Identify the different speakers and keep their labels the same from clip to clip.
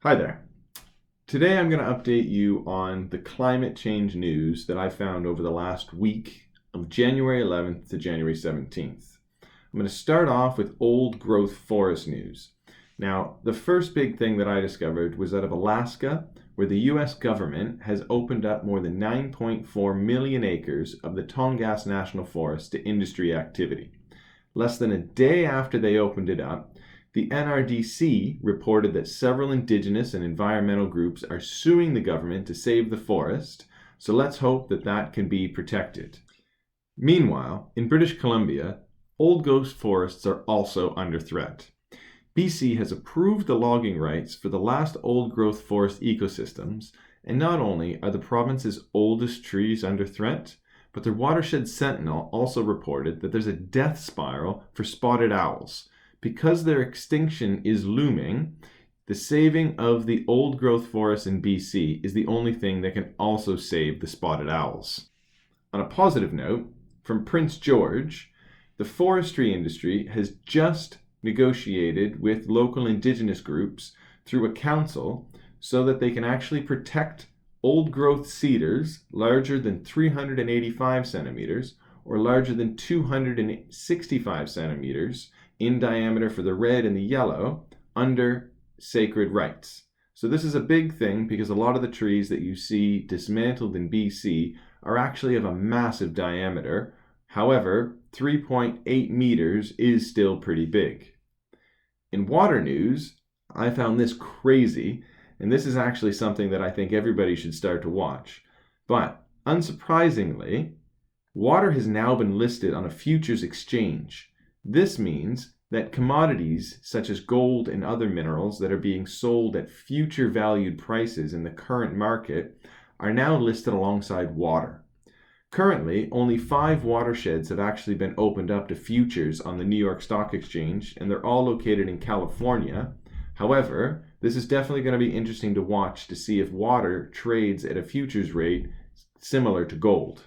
Speaker 1: Hi there. Today I'm going to update you on the climate change news that I found over the last week of January 11th to January 17th. I'm going to start off with old growth forest news. Now, the first big thing that I discovered was out of Alaska, where the US government has opened up more than 9.4 million acres of the Tongass National Forest to industry activity. Less than a day after they opened it up, the NRDC reported that several indigenous and environmental groups are suing the government to save the forest, so let's hope that that can be protected. Meanwhile, in British Columbia, old growth forests are also under threat. BC has approved the logging rights for the last old growth forest ecosystems, and not only are the province's oldest trees under threat, but their watershed sentinel also reported that there's a death spiral for spotted owls. Because their extinction is looming, the saving of the old growth forests in BC is the only thing that can also save the spotted owls. On a positive note, from Prince George, the forestry industry has just negotiated with local indigenous groups through a council so that they can actually protect old growth cedars larger than 385 centimeters or larger than 265 centimeters in diameter for the red and the yellow under sacred rights. So this is a big thing because a lot of the trees that you see dismantled in BC are actually of a massive diameter. However, 3.8 meters is still pretty big. In water news, I found this crazy, and this is actually something that I think everybody should start to watch. But unsurprisingly, water has now been listed on a futures exchange. This means that commodities such as gold and other minerals that are being sold at future valued prices in the current market are now listed alongside water. Currently, only 5 watersheds have actually been opened up to futures on the New York Stock Exchange, and they're all located in California. However, this is definitely going to be interesting to watch to see if water trades at a futures rate similar to gold.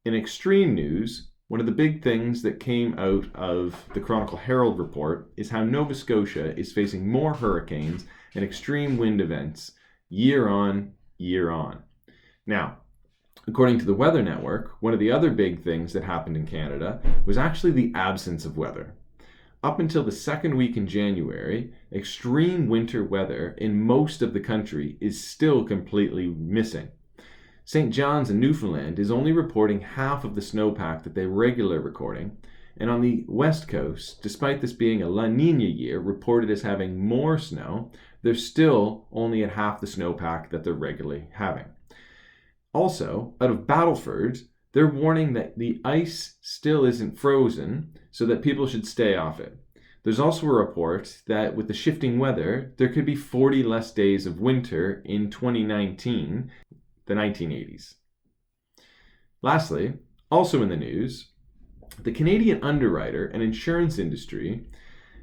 Speaker 1: In extreme news, one of the big things that came out of the Chronicle Herald report is how Nova Scotia is facing more hurricanes and extreme wind events year on, year on. Now, according to the Weather Network, one of the other big things that happened in Canada was actually the absence of weather. Up until the second week in January, extreme winter weather in most of the country is still completely missing. St. John's in Newfoundland is only reporting half of the snowpack that they're regularly recording, and on the west coast, despite this being a La Nina year reported as having more snow, they're still only at half the snowpack that they're regularly having. Also, out of Battleford, they're warning that the ice still isn't frozen, so that people should stay off it. There's also a report that with the shifting weather, there could be 40 less days of winter in 2019, the 1980s. Lastly, also in the news, the Canadian underwriter and insurance industry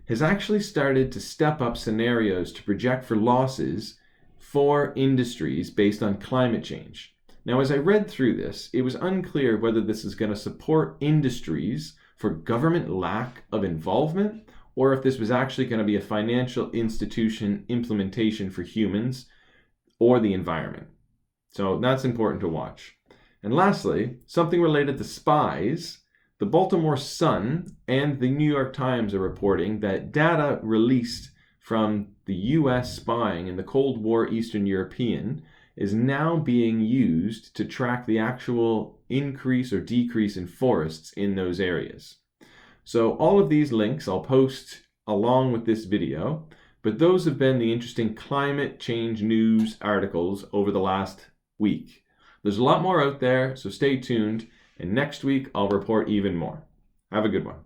Speaker 1: has actually started to step up scenarios to project for losses for industries based on climate change. Now, as I read through this, it was unclear whether this is going to support industries for government lack of involvement or if this was actually going to be a financial institution implementation for humans or the environment. So that's important to watch. And lastly, something related to spies. The Baltimore Sun and the New York Times are reporting that data released from the US spying in the Cold War Eastern European is now being used to track the actual increase or decrease in forests in those areas. So all of these links I'll post along with this video, but those have been the interesting climate change news articles over the last week. There's a lot more out there, so stay tuned, and next week I'll report even more. Have a good one.